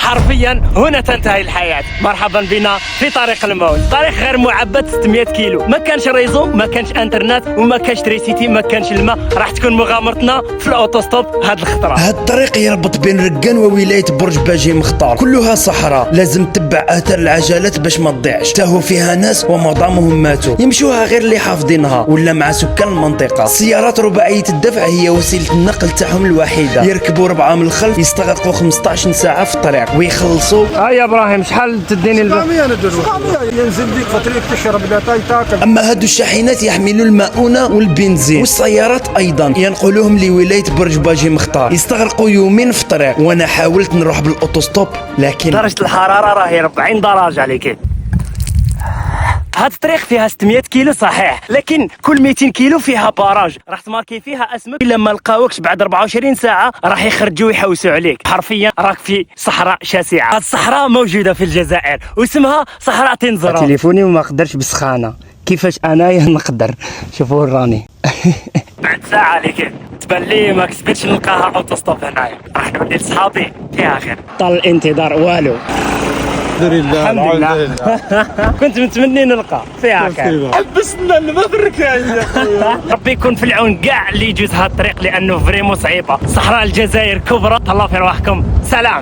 حرفيا هنا تنتهي الحياة. مرحبا بنا في طريق الموت، طريق غير معبد 600 كيلو، ما كانش ريزو، ما كانش انترنت، وما كانش تريسيتي، ما كانش الماء. راح تكون مغامرتنا في الاوتوستوب هاد الخطرة. هاد الطريق يربط بين ركان وولاية برج باجي مختار، كلها صحراء، لازم تتبع اثار العجلات باش ما تضيعش. تاهو فيها ناس ومعظمهم ماتوا، يمشوها غير اللي حافظينها ولا مع سكان المنطقة. السيارات رباعية الدفع هي وسيلة النقل تاعهم الوحيدة، يركبوا 4 من الخلف، يستغرقوا 15 ساعة في الطريق ويخلصوا. يا ابراهيم شحال تديني الباب؟ 700 ينزل بيك فطريق تشرب لاتاي تاكل. اما هادو الشاحنات يحملوا المؤونة والبنزين، والسيارات ايضا ينقلوهم لولاية برج باجي مختار، يستغرقوا يومين في الطريق. وانا حاولت نروح بالاوتوستوب لكن درجة الحرارة راهي 40 درجة عليك. هاد الطريق فيها 600 كيلو صحيح، لكن كل 200 كيلو فيها باراج راح تماركي فيها اسمك. الا ما لقاوكش بعد 24 ساعه راح يخرجوا يحوسوا عليك. حرفيا راك في صحراء شاسعه. هاد الصحراء موجوده في الجزائر واسمها صحراء تنزرات. تليفوني وما قدرش بالسخانه، كيفاش انايا نقدر؟ شوفوا راني بعد ساعه عليك تبان لي ما كسبتش نلقاها اوتوستوب هنايا. راح نولي لصحابي فيها خير. طال الانتظار والو. الحمد لله. كنت متمني نلقى فيها خير. حبسنا الماء في الركاين يا خويا. ربي يكون في العون كاع اللي يجوز هاد الطريق لانه فريمون صعيبه. صحراء الجزائر كبرى. الله في رواحكم، سلام.